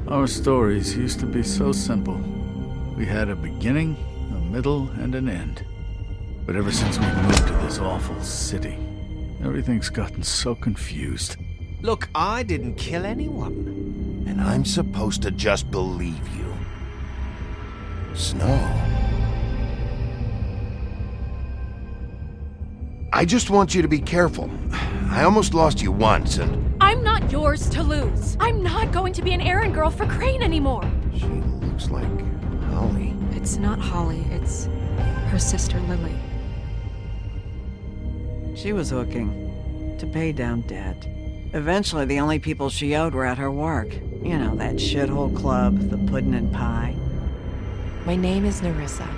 Our stories used to be so simple. We had a beginning, a middle, and an end. But ever since we moved to this awful city, everything's gotten so confused. Look, I didn't kill anyone. And I'm supposed to just believe you. Snow. I just want you to be careful. I almost lost you once, and... I'm not yours to lose. I'm not going to be an errand girl for Crane anymore. She looks like Holly. It's not Holly, it's her sister Lily. She was hooking to pay down debt. Eventually, the only people she owed were at her work. You know, that shithole club, the puddin' and pie. My name is Nerissa.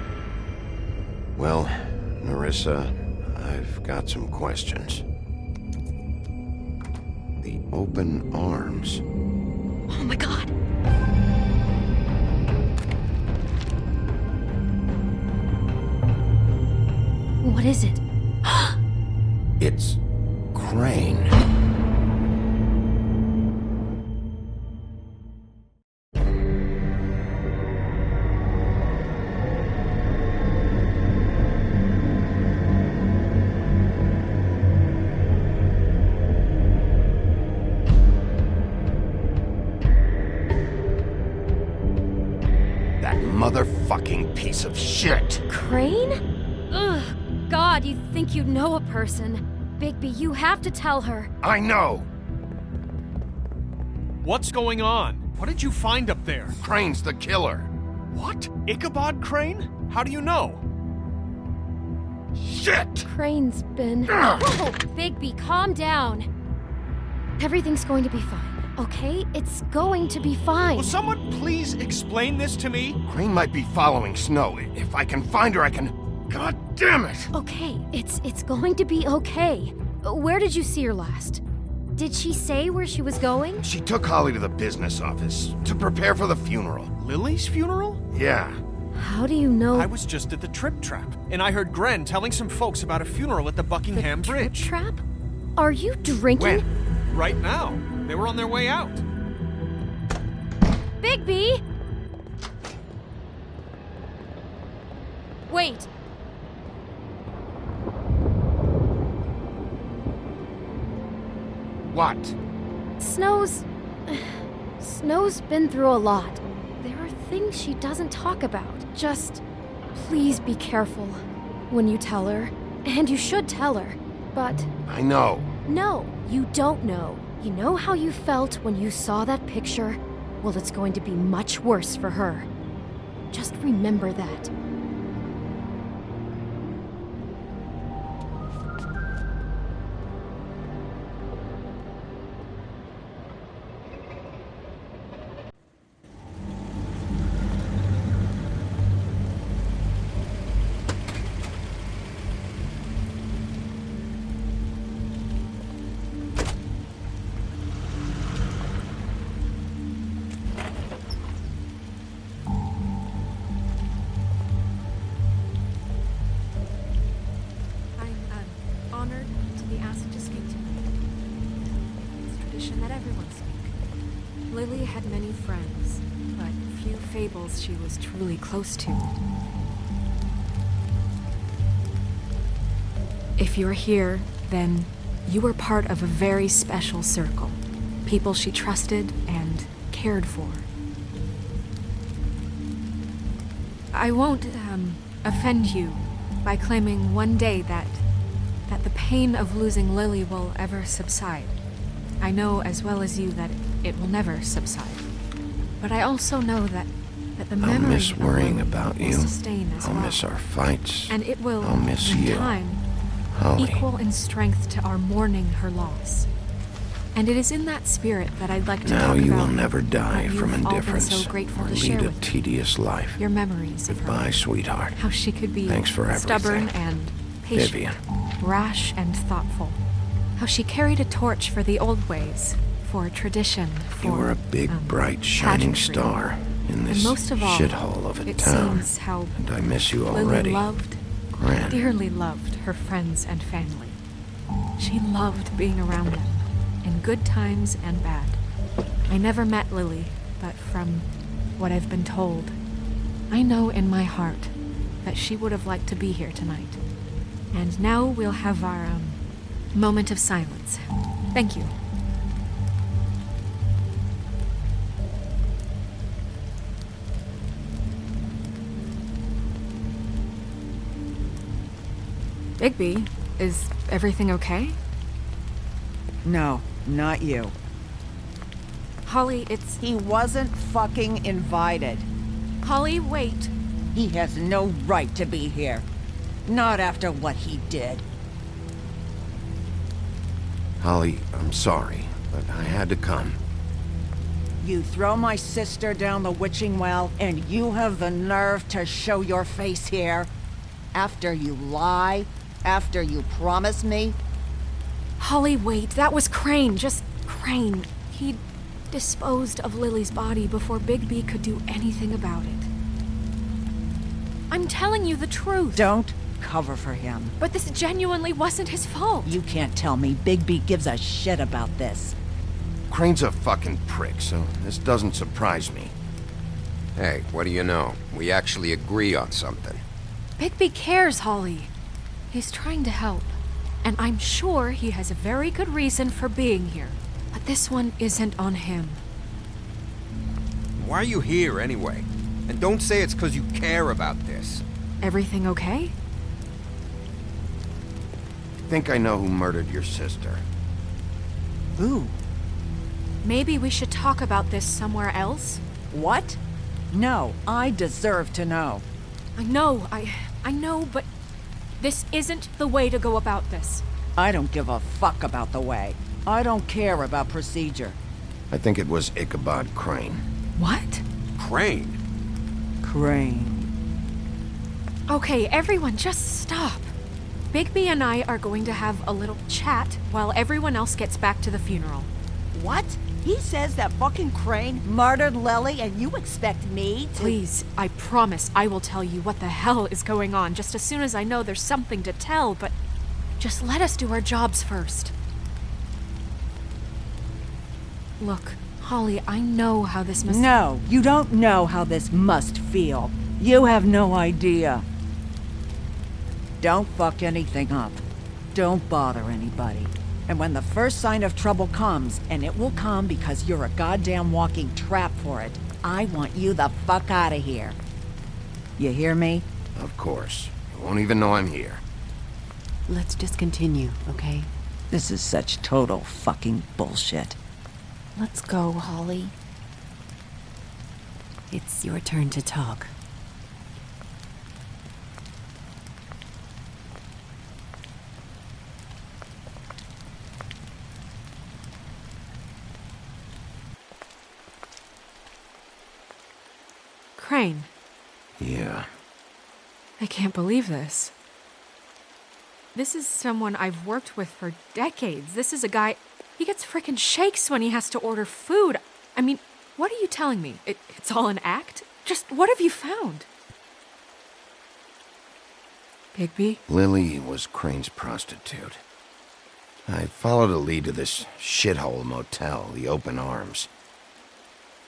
Well, Nerissa, I've got some questions. The open arms. Oh my god. What is it? It's Crane. That motherfucking piece of shit! Crane? Ugh, God, you think you know a person. Big B, you have to tell her. I know! What's going on? What did you find up there? Crane's the killer. What? Ichabod Crane? How do you know? Shit! Crane's been... Whoa! Big B, calm down. Everything's going to be fine, okay? It's going to be fine. Will someone please explain this to me? Crane might be following Snow. If I can find her, I can... God damn it! Okay, it's going to be okay. Where did you see her last? Did she say where she was going? She took Holly to the business office to prepare for the funeral. Lily's funeral? Yeah. How do you know? I was just at the Trip Trap, and I heard Gren telling some folks about a funeral at the Buckingham the Bridge. Trip Trap? Are you drinking? When? Right now. They were on their way out. Big B! Wait. What? Snow's been through a lot. There are things she doesn't talk about. Just please be careful when you tell her. And you should tell her. But I know. no, you don't know. You know how you felt when you saw that picture? Well, it's going to be much worse for her. Just remember that. Honored to be asked to speak to you. It's tradition that everyone speak. Lily had many friends, but few fables she was truly close to. If you're here, then you were part of a very special circle. People she trusted and cared for. I won't, offend you by claiming one day that the pain of losing Lily will ever subside. I know as well as you that it will never subside. But I also know that the memory I'll miss of worrying Lily about will you. sustain as I'll well. miss our fights. And it will, I'll miss in you, time, Holly. equal in strength to our mourning her loss. And it is in that spirit that I'd like to Now talk you about will never die what from you've all been indifference so grateful or to share lead a with me. tedious life. Your memories of her. Goodbye, sweetheart. How she could be Thanks for stubborn everything. and patient, Vivian. rash and thoughtful. How she carried a torch for the old ways, for tradition, for You were a big, bright, shining pageantry. star in And this most of all, shithole of a it town. seems how And I miss you Lily already. loved, Gran. dearly loved her friends and family. She loved being around them, in good times and bad. I never met Lily, but from what I've been told, I know in my heart that she would have liked to be here tonight. And now we'll have our, moment of silence. Thank you. Big B, is everything okay? No, not you. Holly, it's... He wasn't fucking invited. Holly, wait. He has no right to be here. Not after what he did. Holly, I'm sorry, but I had to come. You throw my sister down the witching well, and you have the nerve to show your face here? After you lie? After you promise me? Holly, wait. That was Crane. Just Crane. He disposed of Lily's body before Big B could do anything about it. I'm telling you the truth. Don't cover for him. But this genuinely wasn't his fault. You can't tell me Big B gives a shit about this. Crane's a fucking prick, so this doesn't surprise me. Hey, what do you know? We actually agree on something. Big B cares, Holly. He's trying to help. And I'm sure he has a very good reason for being here. But this one isn't on him. Why are you here, anyway? And don't say it's because you care about this. Everything okay? I think I know who murdered your sister. Who? Maybe we should talk about this somewhere else? What? No, I deserve to know. I know, but this isn't the way to go about this. I don't give a fuck about the way. I don't care about procedure. I think it was Ichabod Crane. What? Crane? Crane. Okay, everyone, just stop. Big B and I are going to have a little chat while everyone else gets back to the funeral. What? He says that fucking Crane murdered Lily and you expect me to— Please, I promise I will tell you what the hell is going on just as soon as I know there's something to tell, but just let us do our jobs first. Look, Holly, I know how this must— No, you don't know how this must feel. You have no idea. Don't fuck anything up. Don't bother anybody. And when the first sign of trouble comes, and it will come because you're a goddamn walking trap for it, I want you the fuck out of here. You hear me? Of course. You won't even know I'm here. Let's just continue, okay? This is such total fucking bullshit. Let's go, Holly. It's your turn to talk. Crane. Yeah. I can't believe this. This is someone I've worked with for decades. This is a guy... He gets frickin' shakes when he has to order food. I mean, what are you telling me? It's all an act? Just what have you found? Big B? Lily was Crane's prostitute. I followed a lead to this shithole motel, the Open Arms.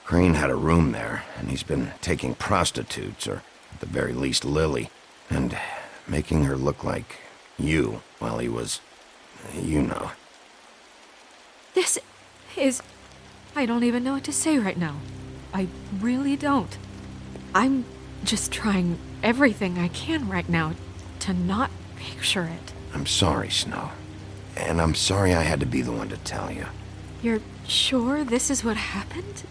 Crane had a room there, and he's been taking prostitutes, or at the very least Lily, and making her look like you while he was, you know. This is... I don't even know what to say right now. I really don't. I'm just trying everything I can right now to not picture it. I'm sorry, Snow. And I'm sorry I had to be the one to tell you. You're sure this is what happened?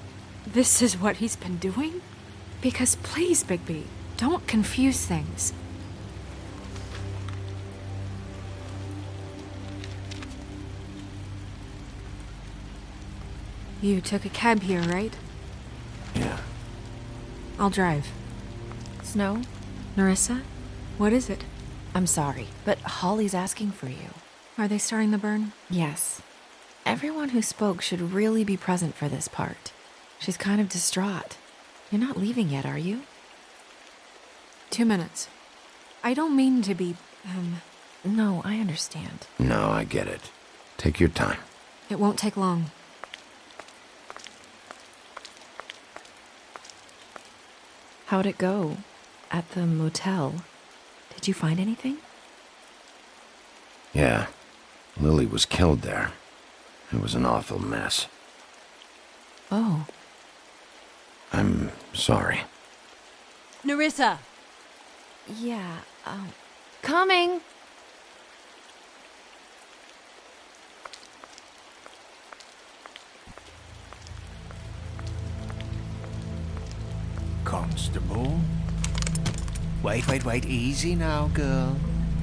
This is what he's been doing? Because please, Big B, don't confuse things. You took a cab here, right? Yeah. I'll drive. Snow, Narissa? What is it? I'm sorry, but Holly's asking for you. Are they starting the burn? Yes. Everyone who spoke should really be present for this part. She's kind of distraught. You're not leaving yet, are you? 2 minutes. I don't mean to be, No, I understand. No, I get it. Take your time. It won't take long. How'd it go? At the motel? Did you find anything? Yeah. Lily was killed there. It was an awful mess. Oh. I'm sorry. Nerissa! Yeah, coming! Constable? Wait, easy now, girl.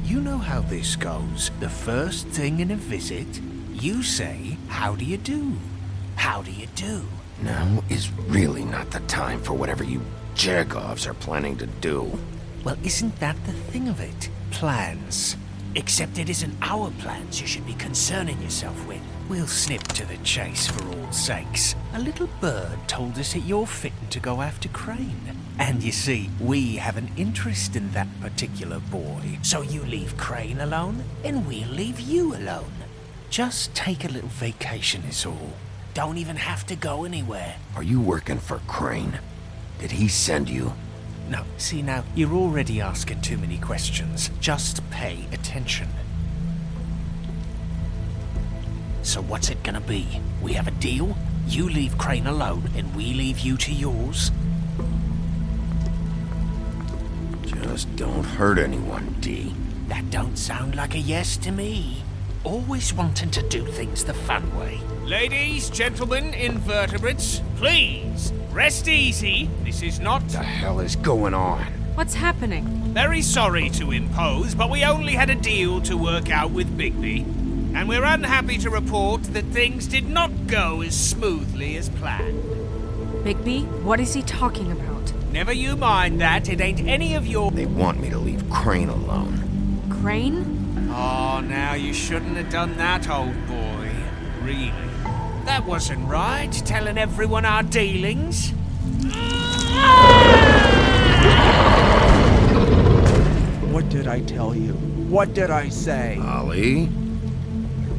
You know how this goes. The first thing in a visit, you say, how do you do? How do you do? Now is really not the time for whatever you jerk-offs are planning to do. Well, isn't that the thing of it? Plans. Except it isn't our plans you should be concerning yourself with. We'll snip to the chase for all sakes. A little bird told us that you're fitting to go after Crane. And you see, we have an interest in that particular boy. So you leave Crane alone, and we'll leave you alone. Just take a little vacation is all. Don't even have to go anywhere. Are you working for Crane? Did he send you? No, see now, you're already asking too many questions. Just pay attention. So what's it gonna be? We have a deal? You leave Crane alone, and we leave you to yours? Just don't hurt anyone, D. That don't sound like a yes to me. Always wanting to do things the fun way. Ladies, gentlemen, invertebrates, please, rest easy. This is not... What the hell is going on? What's happening? Very sorry to impose, but we only had a deal to work out with Big Bi. And we're unhappy to report that things did not go as smoothly as planned. Big B, what is he talking about? Never you mind that, it ain't any of your... They want me to leave Crane alone. Crane? Oh, now you shouldn't have done that, old boy. Really. That wasn't right, telling everyone our dealings. What did I tell you? What did I say? Ollie?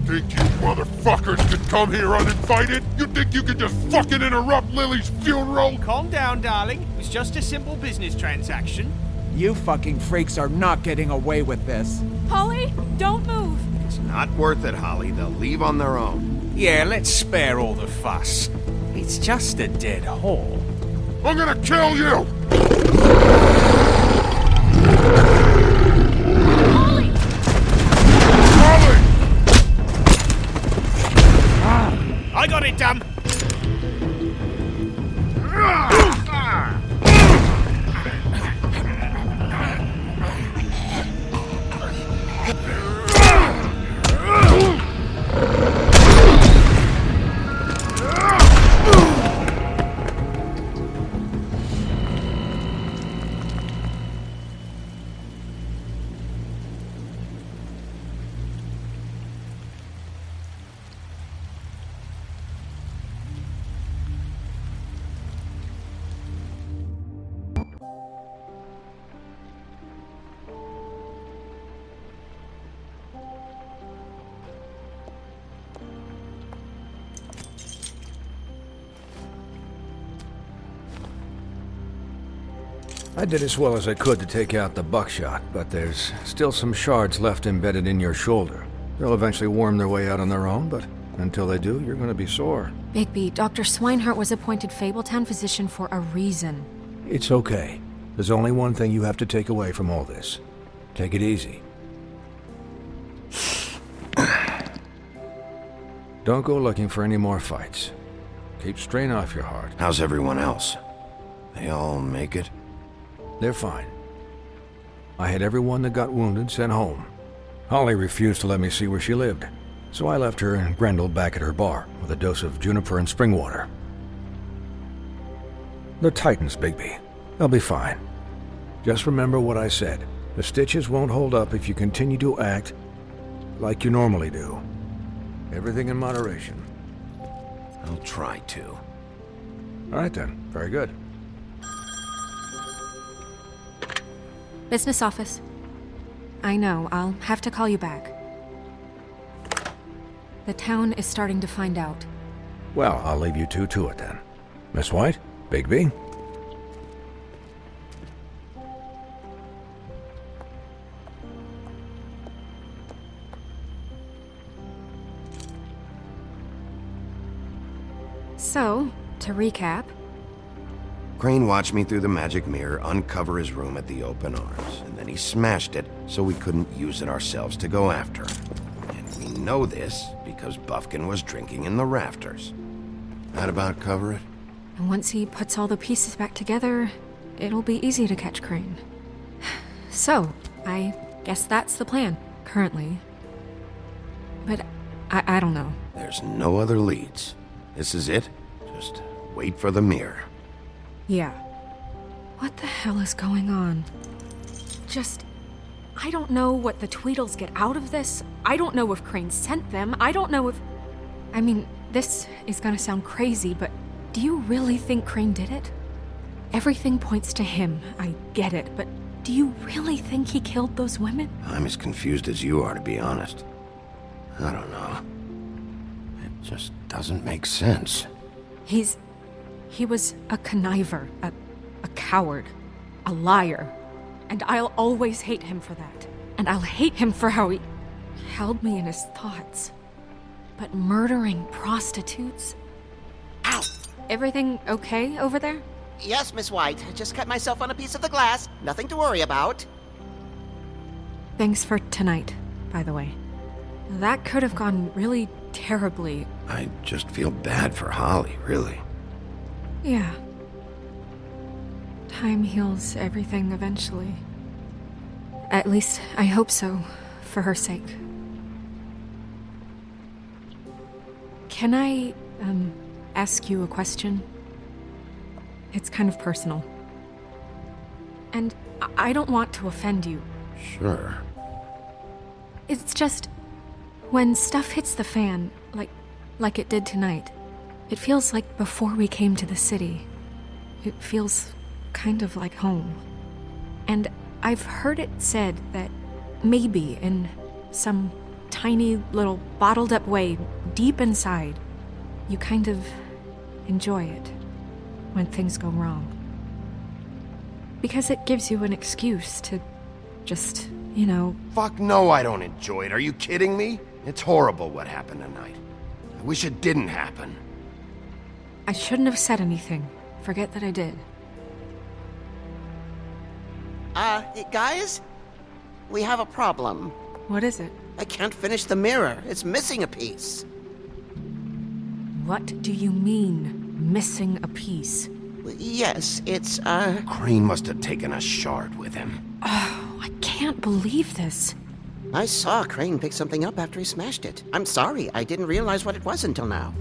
Think you motherfuckers could come here uninvited? You think you could just fucking interrupt Lily's funeral? Calm down, darling. It was just a simple business transaction. You fucking freaks are not getting away with this. Holly, don't move! It's not worth it, Holly. They'll leave on their own. Yeah, let's spare all the fuss. It's just a dead hole. I'm gonna kill you! Holly! Holly! I got it, damn! I did as well as I could to take out the buckshot, but there's still some shards left embedded in your shoulder. They'll eventually worm their way out on their own, but until they do, you're gonna be sore. Big B, Dr. Swinehart was appointed Fabletown physician for a reason. It's okay. There's only one thing you have to take away from all this. Take it easy. Don't go looking for any more fights. Keep strain off your heart. How's everyone else? They all make it? They're fine. I had everyone that got wounded sent home. Holly refused to let me see where she lived, so I left her and Grendel back at her bar with a dose of juniper and spring water. They're Titans, Big B. They'll be fine. Just remember what I said. The stitches won't hold up if you continue to act like you normally do. Everything in moderation. I'll try to. All right then. Very good. Business office. I know, I'll have to call you back. The town is starting to find out. Well, I'll leave you two to it then. Miss White? Big B? So, to recap, Crane watched me through the magic mirror uncover his room at the open arms, and then he smashed it so we couldn't use it ourselves to go after him. And we know this because Buffkin was drinking in the rafters. That about cover it? and once he puts all the pieces back together, it'll be easy to catch Crane. So, I guess that's the plan, currently. But I don't know. There's no other leads. This is it. Just wait for the mirror. Yeah. What the hell is going on? I don't know what the Tweedles get out of this. I don't know if Crane sent them. I don't know if... I mean, this is gonna sound crazy, but do you really think Crane did it? Everything points to him. I get it, but do you really think he killed those women? I'm as confused as you are, to be honest. I don't know. It just doesn't make sense. He was a conniver, a coward, a liar. And I'll always hate him for that. And I'll hate him for how he held me in his thoughts. But murdering prostitutes? Ow! Everything okay over there? Yes, Miss White. I just cut myself on a piece of the glass. Nothing to worry about. Thanks for tonight, by the way. That could have gone really terribly. I just feel bad for Holly, really. Yeah. Time heals everything eventually. At least, I hope so, for her sake. Can I, ask you a question? It's kind of personal. And I don't want to offend you. Sure. It's just, when stuff hits the fan, like it did tonight, it feels like before we came to the city. It feels kind of like home. And I've heard it said that maybe in some tiny little bottled up way deep inside, you kind of enjoy it when things go wrong. Because it gives you an excuse to just, Fuck no, I don't enjoy it. Are you kidding me? It's horrible what happened tonight. I wish it didn't happen. I shouldn't have said anything. Forget that I did. Guys? We have a problem. What is it? I can't finish the mirror. It's missing a piece. What do you mean, missing a piece? Yes, it's, Crane must have taken a shard with him. Oh, I can't believe this. I saw Crane pick something up after he smashed it. I'm sorry, I didn't realize what it was until now.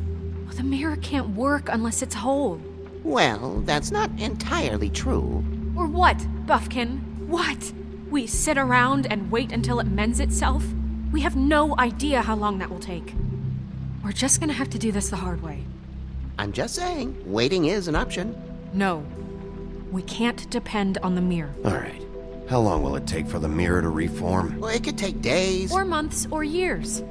Well, the mirror can't work unless it's whole. Well, that's not entirely true. Or what, Buffkin? What? We sit around and wait until it mends itself? We have no idea how long that will take. We're just gonna have to do this the hard way. I'm just saying, waiting is an option. No. We can't depend on the mirror. All right. How long will it take for the mirror to reform? Well, it could take days. Or months, or years.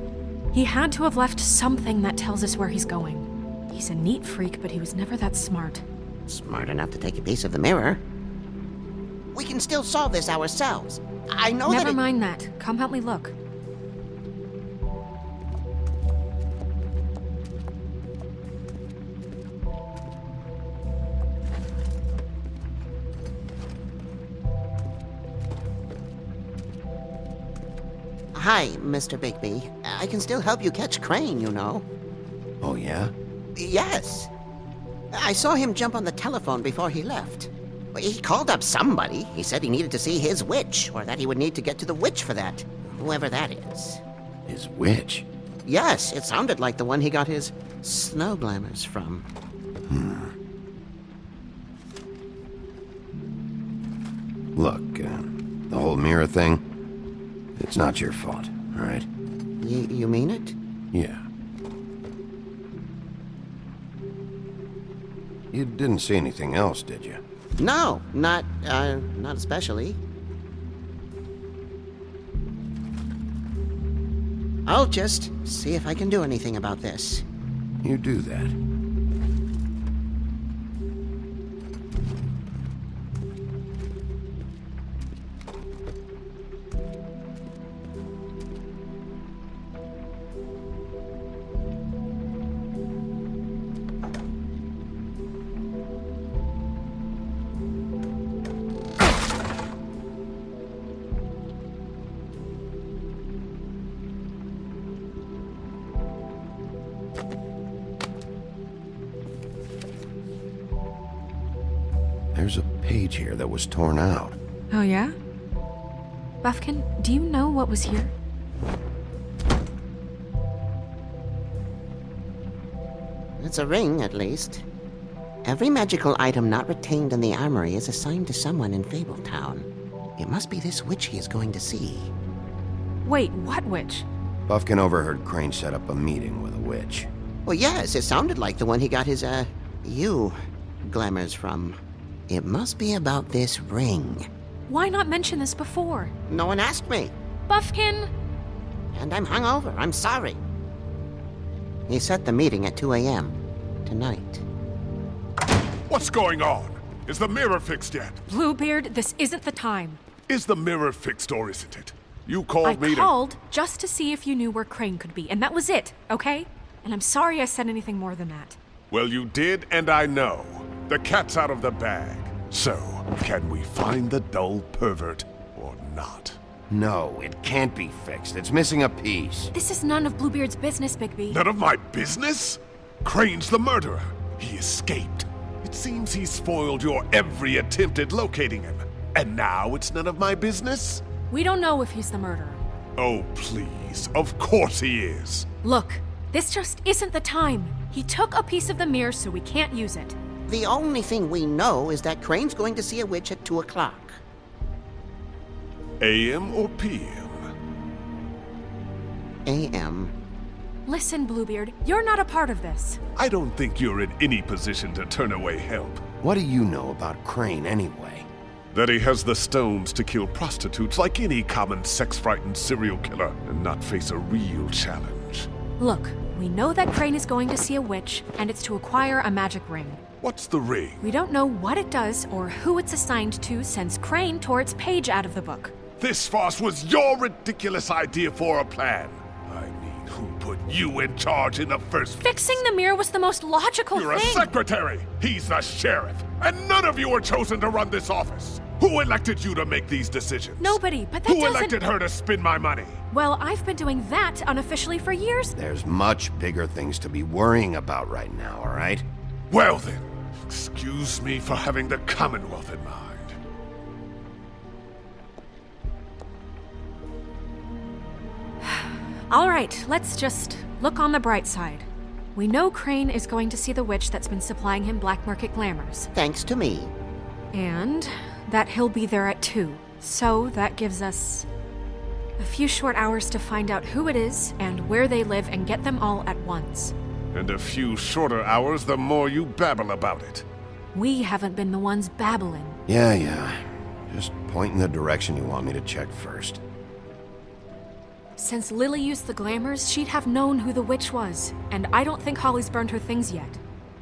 He had to have left something that tells us where he's going. He's a neat freak, but he was never that smart. Smart enough to take a piece of the mirror. We can still solve this ourselves. I know Never mind that. Come help me look. Hi, Mr. Big B. I can still help you catch Crane, you know. Oh, yeah? Yes. I saw him jump on the telephone before he left. He called up somebody. He said he needed to see his witch, or that he would need to get to the witch for that. Whoever that is. His witch? Yes, it sounded like the one he got his snow glamours from. Look, the whole mirror thing, it's not your fault, all right? You mean it? Yeah. You didn't see anything else, did you? No, not especially. I'll just see if I can do anything about this. You do that. There's a page here that was torn out. Oh, yeah? Buffkin, do you know what was here? It's a ring, at least. Every magical item not retained in the armory is assigned to someone in Fabletown. It must be this witch he is going to see. Wait, what witch? Buffkin overheard Crane set up a meeting with a witch. Well, yes, it sounded like the one he got his, glamours from. It must be about this ring. Why not mention this before? No one asked me. Buffkin! And I'm hungover. I'm sorry. He set the meeting at 2 a.m. tonight. What's going on? Is the mirror fixed yet? Bluebeard, this isn't the time. Is the mirror fixed or isn't it? You called me I called just to see if you knew where Crane could be, and that was it, okay? And I'm sorry I said anything more than that. Well, you did, and I know. The cat's out of the bag. So, can we find the dull pervert or not? No, it can't be fixed. It's missing a piece. This is none of Bluebeard's business, Big B. None of my business? Crane's the murderer. He escaped. It seems he spoiled your every attempt at locating him. And now it's none of my business? We don't know if he's the murderer. Oh, please. Of course he is. Look, this just isn't the time. He took a piece of the mirror, so we can't use it. The only thing we know is that Crane's going to see a witch at 2 o'clock. AM or PM? AM. Listen, Bluebeard, you're not a part of this. I don't think you're in any position to turn away help. What do you know about Crane anyway? That he has the stones to kill prostitutes like any common sex-frightened serial killer and not face a real challenge. Look, we know that Crane is going to see a witch, and it's to acquire a magic ring. What's the ring? We don't know what it does or who it's assigned to since Crane tore its page out of the book. This farce was your ridiculous idea for a plan. I mean, who put you in charge in the first place? Fixing the mirror was the most logical You're thing. a secretary. He's the sheriff. And none of you were chosen to run this office. Who elected you to make these decisions? Nobody, but that Who doesn't... elected her to spend my money? Well, I've been doing that unofficially for years. There's much bigger things to be worrying about right now, all right? Well then, excuse me for having the Commonwealth in mind. All right, let's just look on the bright side. We know Crane is going to see the witch that's been supplying him black market glamours. Thanks to me. And that he'll be there at 2. So that gives us a few short hours to find out who it is and where they live and get them all at once. And a few shorter hours the more you babble about it. We haven't been the ones babbling. Yeah. Just point in the direction you want me to check first. Since Lily used the glamours, she'd have known who the witch was, and I don't think Holly's burned her things yet.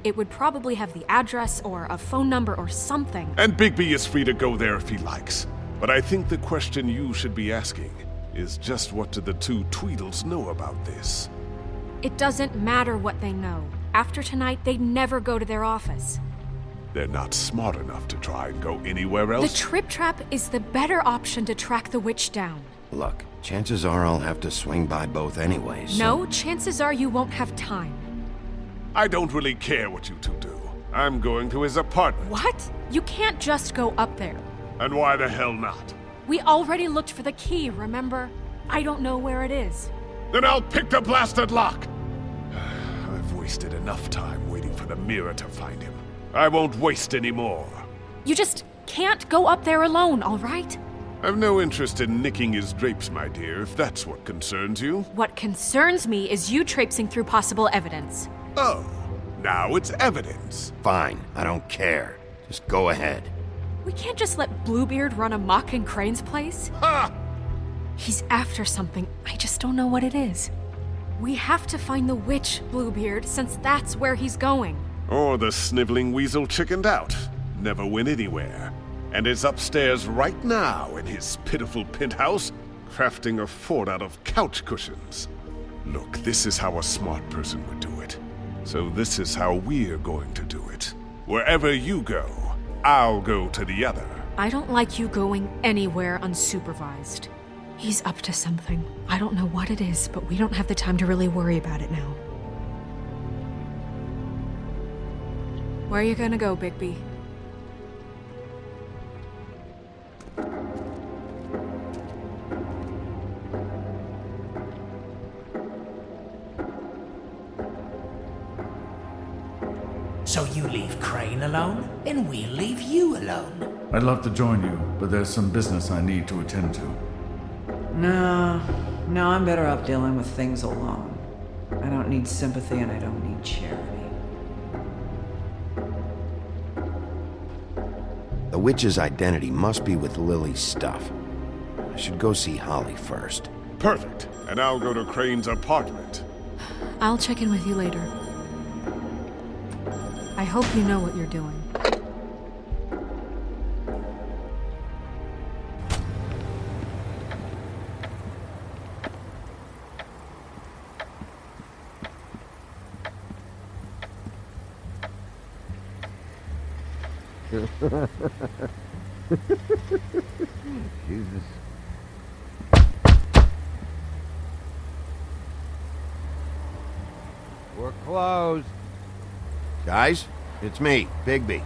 It would probably have the address or a phone number or something. And Big B is free to go there if he likes. But I think the question you should be asking is just what do the two Tweedles know about this? It doesn't matter what they know. After tonight, they'd never go to their office. They're not smart enough to try and go anywhere else? The Trip Trap is the better option to track the witch down. Look, chances are I'll have to swing by both anyways. So... No, chances are you won't have time. I don't really care what you two do. I'm going to his apartment. What? You can't just go up there. And why the hell not? We already looked for the key, remember? I don't know where it is. Then I'll pick the blasted lock! I've wasted enough time waiting for the mirror to find him. I won't waste any more. You just can't go up there alone, all right? I've no interest in nicking his drapes, my dear, if that's what concerns you. What concerns me is you traipsing through possible evidence. Oh, now it's evidence. Fine, I don't care. Just go ahead. We can't just let Bluebeard run amok in Crane's place. Ha! He's after something, I just don't know what it is. We have to find the witch, Bluebeard, since that's where he's going. Or the sniveling weasel chickened out, never went anywhere, and is upstairs right now in his pitiful penthouse, crafting a fort out of couch cushions. Look, this is how a smart person would do it. So this is how we're going to do it. Wherever you go, I'll go to the other. I don't like you going anywhere unsupervised. He's up to something. I don't know what it is, but we don't have the time to really worry about it now. Where are you gonna go, Big B? So you leave Crane alone, and we'll leave you alone. I'd love to join you, but there's some business I need to attend to. No, I'm better off dealing with things alone. I don't need sympathy and I don't need charity. The witch's identity must be with Lily's stuff. I should go see Holly first. Perfect. And I'll go to Crane's apartment. I'll check in with you later. I hope you know what you're doing. Jesus. We're closed. Guys, it's me, Big Bi.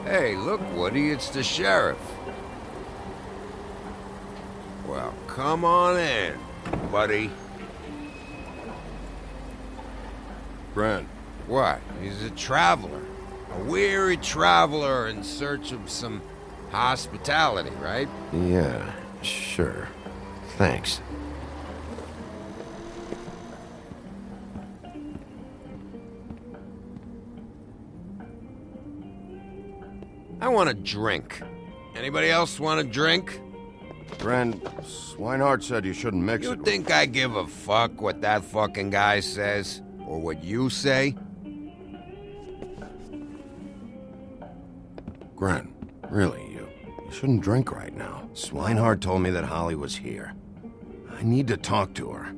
Hey, look, Woody, it's the sheriff. Well, come on in, buddy. Brent. What? He's a traveler. A weary traveler in search of some hospitality, right? Yeah, sure. Thanks. I want a drink. Anybody else want a drink? Brent, Swinehart said you shouldn't mix it. You think I give a fuck what that fucking guy says? Or what you say? Grant, really, you shouldn't drink right now. Swinehart told me that Holly was here. I need to talk to her.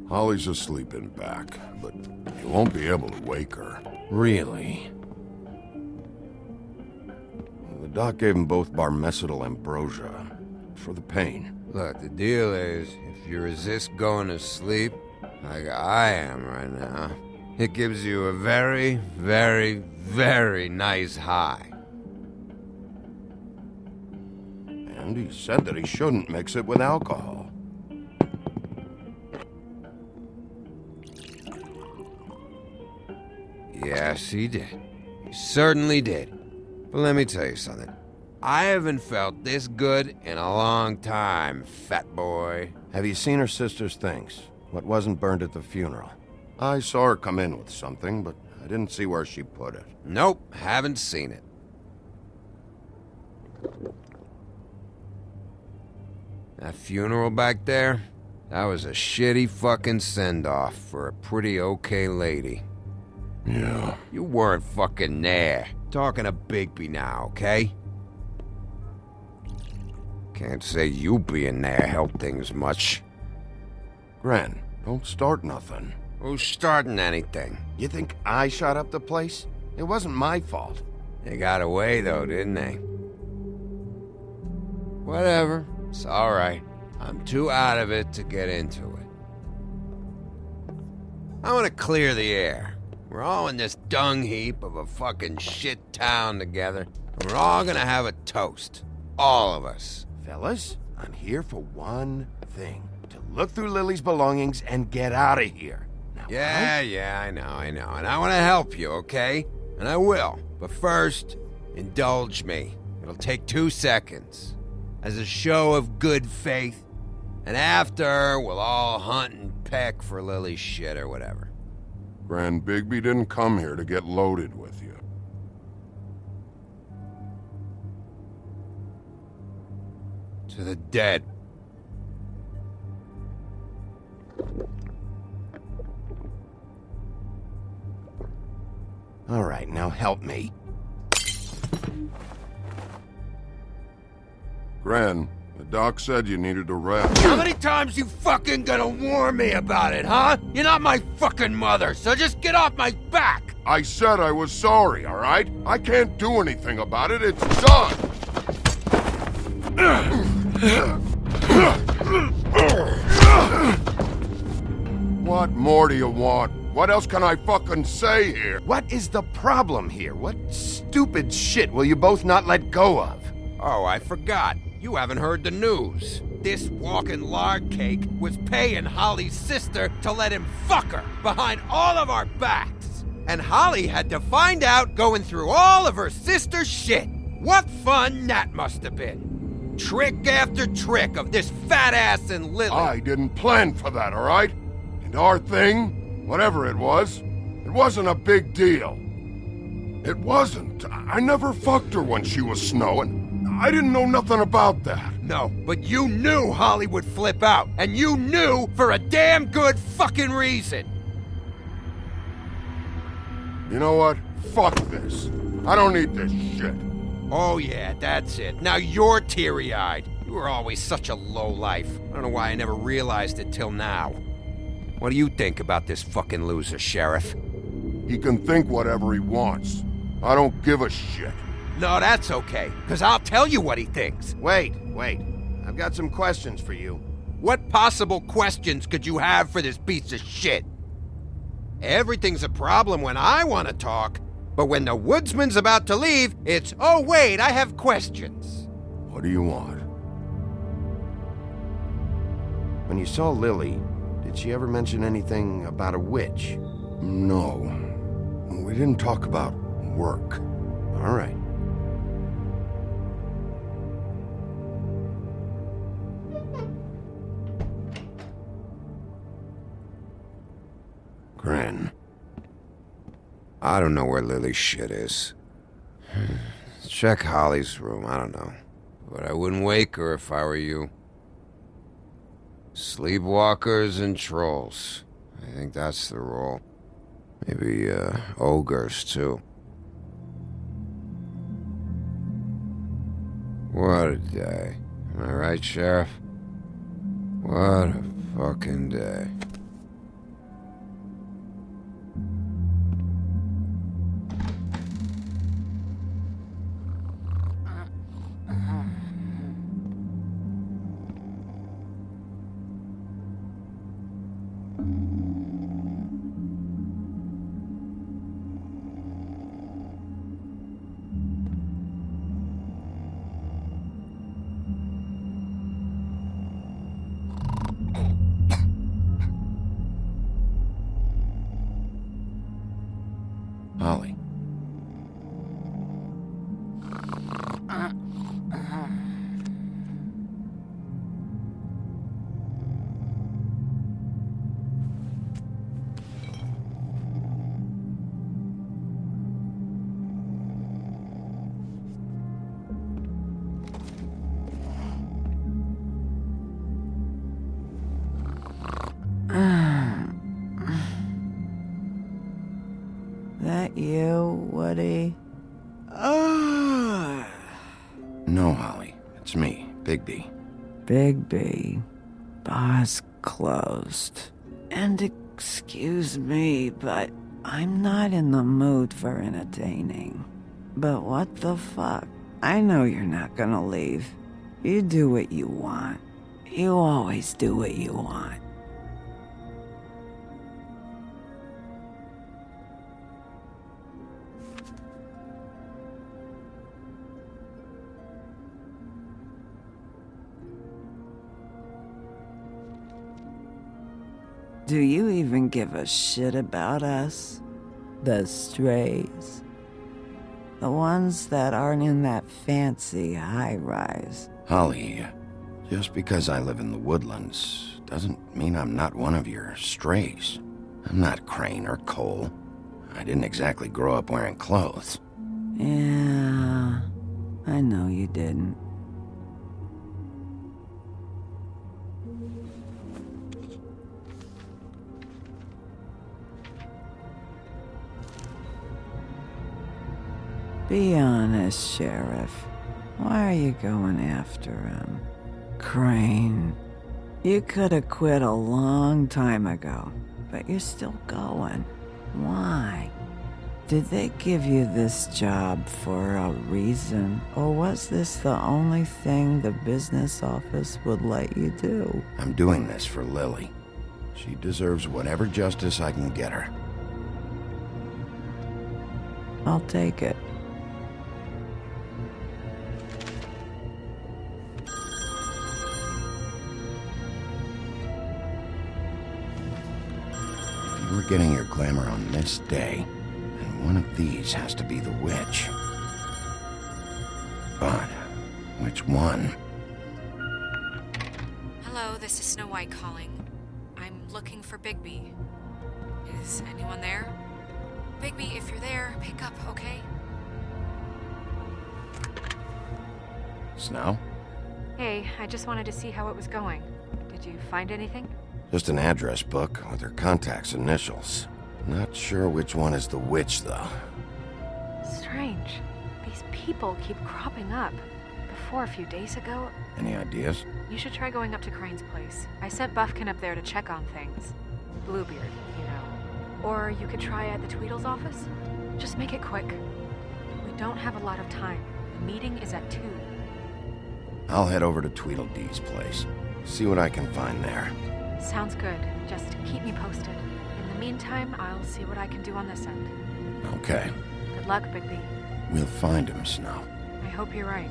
Holly's asleep in back, but you won't be able to wake her. Really? The doc gave them both barmecidal ambrosia for the pain. Look, the deal is, if you resist going to sleep, like I am right now, it gives you a very, very, very nice high. And he said that he shouldn't mix it with alcohol. Yes, he did. He certainly did. But let me tell you something. I haven't felt this good in a long time, fat boy. Have you seen her sister's things? What wasn't burned at the funeral? I saw her come in with something, but I didn't see where she put it. Nope, haven't seen it. That funeral back there, that was a shitty fucking send-off for a pretty okay lady. Yeah. You weren't fucking there. Talking to Big Bi now, okay? Can't say you being there helped things much. Gren, don't start nothing. Who's starting anything? You think I shot up the place? It wasn't my fault. They got away though, didn't they? Whatever. It's alright. I'm too out of it to get into it. I want to clear the air. We're all in this dung heap of a fucking shit town together. And we're all gonna have a toast. All of us. Fellas, I'm here for one thing. To look through Lily's belongings and get out of here. Now, Yeah, I know. And I want to help you, okay? And I will. But first, indulge me. It'll take 2 seconds. As a show of good faith. And after, we'll all hunt and peck for Lily's shit or whatever. Grand Big Bi didn't come here to get loaded with you. To the dead. All right, now help me. Gran, the doc said you needed a rest. How many times you fucking gonna warn me about it, huh? You're not my fucking mother, so just get off my back! I said I was sorry, all right? I can't do anything about it. It's done! What more do you want? What else can I fucking say here? What is the problem here? What stupid shit will you both not let go of? Oh, I forgot. You haven't heard the news. this walking lard cake was paying Holly's sister to let him fuck her behind all of our backs. And Holly had to find out going through all of her sister's shit. What fun that must have been. Trick after trick of this fat ass and Lily. I didn't plan for that, all right? And our thing, whatever it wasn't a big deal. It wasn't. I never fucked her when she was snowing. I didn't know nothing about that. No, but you knew Holly would flip out. And you knew for a damn good fucking reason. You know what? Fuck this. I don't need this shit. Oh yeah, that's it. Now you're teary-eyed. You were always such a lowlife. I don't know why I never realized it till now. What do you think about this fucking loser, Sheriff? He can think whatever he wants. I don't give a shit. No, that's okay, because I'll tell you what he thinks. Wait. I've got some questions for you. What possible questions could you have for this piece of shit? Everything's a problem when I want to talk, but when the woodsman's about to leave, it's, oh wait, I have questions. What do you want? When you saw Lily, did she ever mention anything about a witch? No. We didn't talk about work. All right. Grin. I don't know where Lily's shit is. Check Holly's room, I don't know. But I wouldn't wake her if I were you. Sleepwalkers and trolls. I think that's the rule. Maybe, ogres, too. What a day. Am I right, Sheriff? What a fucking day. Holly. That you, Woody? No, Holly. It's me, Big B. Big B. Bar's closed. And excuse me, but I'm not in the mood for entertaining. But what the fuck? I know you're not gonna leave. You do what you want. You always do what you want. Do you even give a shit about us? The strays? The ones that aren't in that fancy high-rise? Holly, just because I live in the woodlands doesn't mean I'm not one of your strays. I'm not Crane or Cole. I didn't exactly grow up wearing clothes. Yeah, I know you didn't. Be honest, Sheriff. Why are you going after him? Crane, you could have quit a long time ago, but you're still going. Why? Did they give you this job for a reason, or was this the only thing the business office would let you do? I'm doing this for Lily. She deserves whatever justice I can get her. I'll take it. You're getting your glamour on this day, and one of these has to be the witch. But which one? Hello, this is Snow White calling. I'm looking for Big Bi. Is anyone there? Big Bi, if you're there, pick up, okay? Snow? Hey, I just wanted to see how it was going. Did you find anything? Just an address book with her contact's initials. Not sure which one is the witch, though. Strange. These people keep cropping up. Before a few days ago... Any ideas? You should try going up to Crane's place. I sent Buffkin up there to check on things. Bluebeard, you know. Or you could try at the Tweedle's office. Just make it quick. We don't have a lot of time. The meeting is at 2. I'll head over to Tweedledee's place. See what I can find there. Sounds good. Just keep me posted. In the meantime, I'll see what I can do on this end. Okay. Good luck, Big Bi. We'll find him, Snow. I hope you're right.